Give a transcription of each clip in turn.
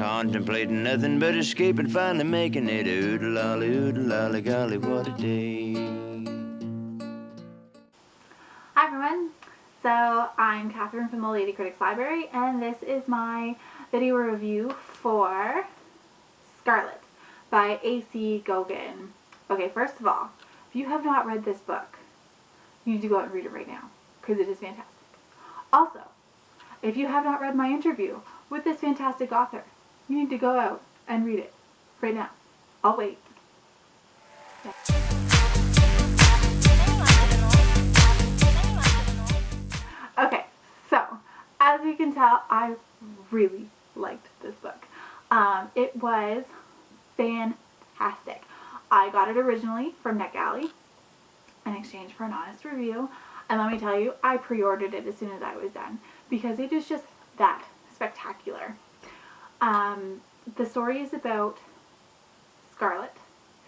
contemplating nothing but escape and finally making it. Oodle lolly, golly, what a day. Hi everyone, so I'm Catherine from the Lady Critics Library, and this is my video review for Scarlet by A.C. Goguen. Okay, first of all, if you have not read this book, you need to go out and read it right now, because it is fantastic. Also, if you have not read my interview with this fantastic author, you need to go out and read it right now. I'll wait. Yeah. Okay, so as you can tell, I really liked this book. It was fantastic. I got it originally from NetGalley in exchange for an honest review, and let me tell you, I pre-ordered it as soon as I was done because it is just that spectacular. The story is about Scarlet,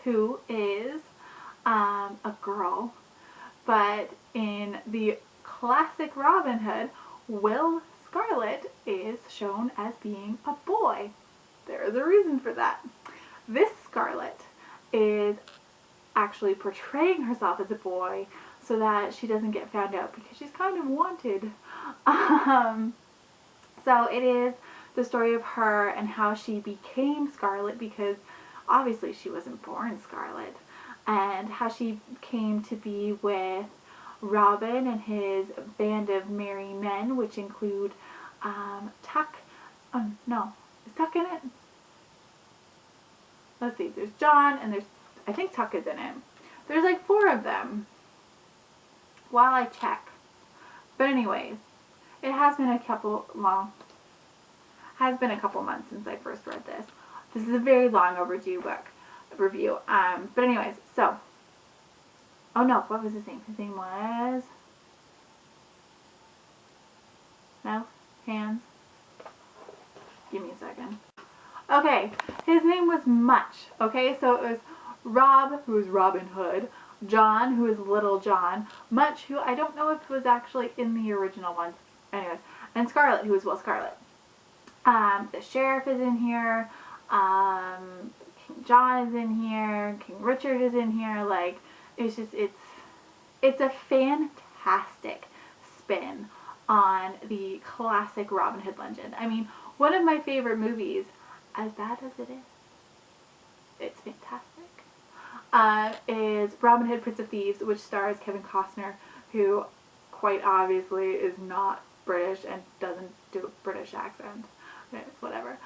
who is a girl, but in the classic Robin Hood, Will Scarlet is shown as being a boy. There is a reason for that. This Scarlet is actually portraying herself as a boy so that she doesn't get found out because she's kind of wanted. So it is the story of her and how she became Scarlet, because obviously she wasn't born Scarlet, and how she came to be with Robin and his band of merry men, which include Tuck. Oh no, is Tuck in it? Let's see, there's John and I think Tuck is in it. There's like 4 of them while I check. But anyways, it has been a couple months since I first read this. This is a very long overdue book review. But anyways, so, oh no, what was his name? His name was Mouth, Hands. Give me a second. Okay, his name was Much. Okay, so it was Rob, who was Robin Hood, John, who is Little John, Much, who I don't know if was actually in the original one. Anyways, and Scarlet, who is Will Scarlet. The sheriff is in here. King John is in here. King Richard is in here. Like, it's just, it's a fantastic spin on the classic Robin Hood legend. I mean, one of my favorite movies, as bad as it is, it's fantastic, is Robin Hood, Prince of Thieves, which stars Kevin Costner, who quite obviously is not British and doesn't do a British accent. Whatever.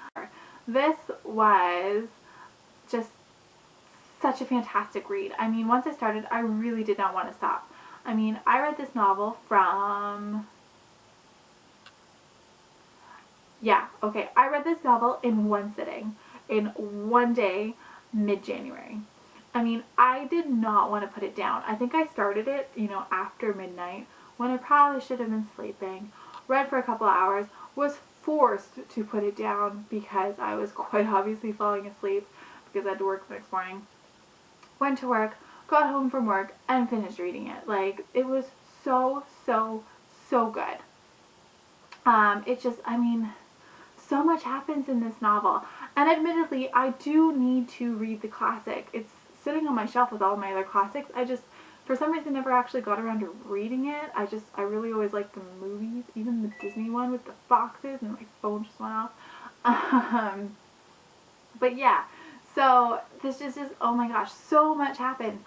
This was just such a fantastic read. I mean, once I started, I really did not want to stop. I mean, I read this novel from... I read this novel in one sitting, in one day, mid-January. I mean, I did not want to put it down. I think I started it, after midnight, when I probably should have been sleeping, read for a couple of hours, was forced to put it down because I was quite obviously falling asleep because I had to work the next morning. Went to work, got home from work, and finished reading it. Like, it was so, so, so good. It just, I mean, so much happens in this novel. And admittedly, I do need to read the classic. It's sitting on my shelf with all my other classics. I just, for some reason, never actually got around to reading it. I really always liked the movies, even the Disney one with the foxes, and my phone just went off. But yeah, so this just is, oh my gosh, so much happens.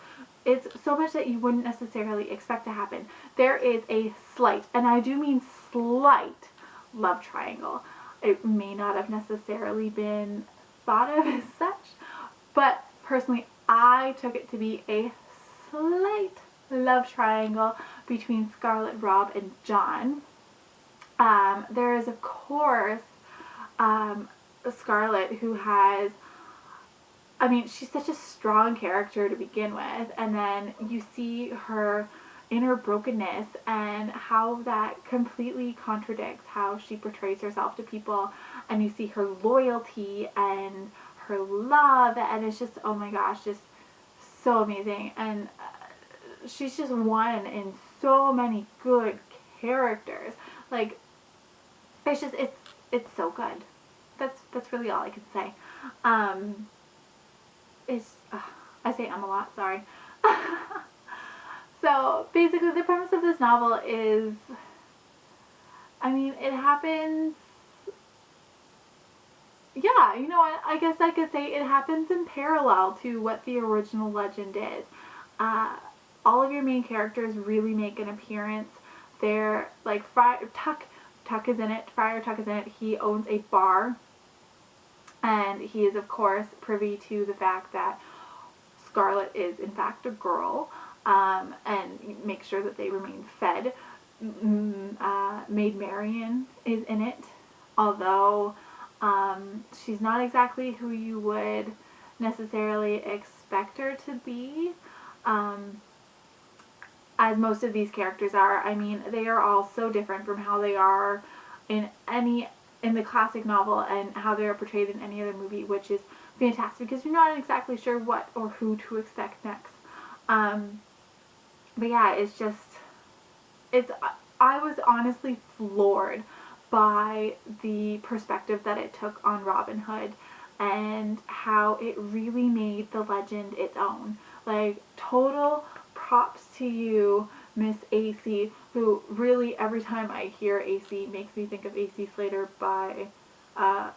It's so much that you wouldn't necessarily expect to happen. There is a slight, and I do mean slight, love triangle. It may not have necessarily been thought of as such, but personally, I took it to be a slight love triangle between Scarlet, Rob, and John. There is, of course, Scarlet, who has, I mean, she's such a strong character to begin with, and then you see her inner brokenness and how that completely contradicts how she portrays herself to people, and you see her loyalty and her love, and it's just, oh my gosh, just so amazing. And she's just one in so many good characters. Like, it's just, it's so good. that's really all I can say. Is I say a lot, sorry. So basically the premise of this novel is, I mean, it happens, yeah, you know what, I guess I could say it happens in parallel to what the original legend is. Uh, all of your main characters really make an appearance. They're like Tuck is in it. Friar Tuck is in it. He owns a bar, and he is of course privy to the fact that Scarlet is in fact a girl, and make sure that they remain fed. Maid Marian is in it, although she's not exactly who you would necessarily expect her to be, as most of these characters are. I mean, they are all so different from how they are in the classic novel and how they are portrayed in any other movie, which is fantastic because you're not exactly sure what or who to expect next. But yeah, I was honestly floored by the perspective that it took on Robin Hood and how it really made the legend its own. Like, total props to you, Miss AC, who really, every time I hear AC, makes me think of AC Slater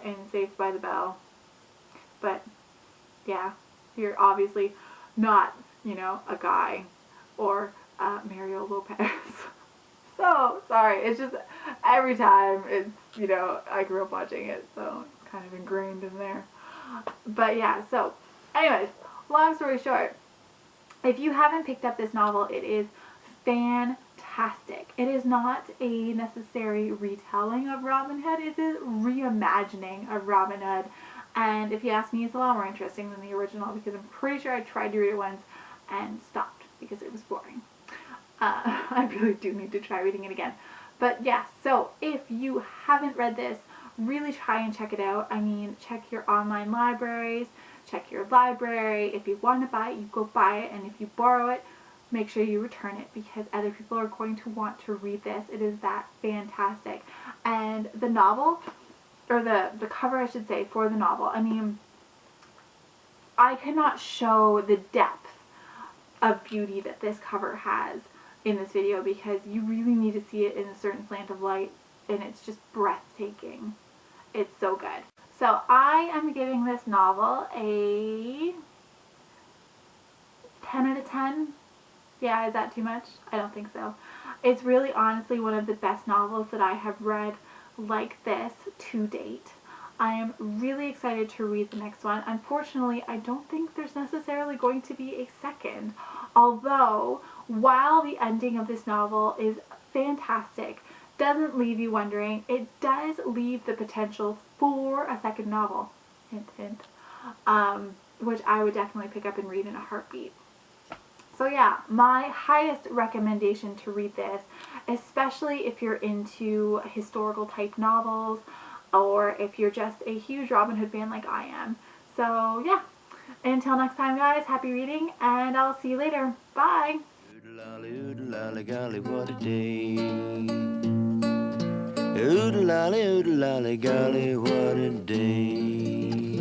in Saved by the Bell. But yeah, you're obviously not, a guy or Mario Lopez. So sorry. It's just every time I grew up watching it, so it's kind of ingrained in there. But yeah, so anyways, long story short, if you haven't picked up this novel, it is fantastic. It is not a necessary retelling of Robin Hood. It is a reimagining of Robin Hood. And if you ask me, it's a lot more interesting than the original because I'm pretty sure I tried to read it once and stopped because it was boring. I really do need to try reading it again. But yeah, so if you haven't read this, really try and check it out. I mean, check your online libraries, check your library. If you want to buy it, you go buy it. And if you borrow it, make sure you return it because other people are going to want to read this. It is that fantastic. And the novel, or the cover I should say, for the novel, I mean, I cannot show the depth of beauty that this cover has in this video because you really need to see it in a certain slant of light, and it's just breathtaking. It's so good. So I am giving this novel a 10 out of 10. Yeah, is that too much? I don't think so. It's really honestly one of the best novels that I have read like this to date. I am really excited to read the next one. Unfortunately, I don't think there's necessarily going to be a second, although while the ending of this novel is fantastic, doesn't leave you wondering, it does leave the potential for a second novel, hint hint, which I would definitely pick up and read in a heartbeat. So yeah, my highest recommendation to read this, especially if you're into historical type novels or if you're just a huge Robin Hood fan like I am. So yeah, until next time guys, happy reading and I'll see you later. Bye! Oodle-lolly, golly, what a day. Oodle-lolly, golly, what a day.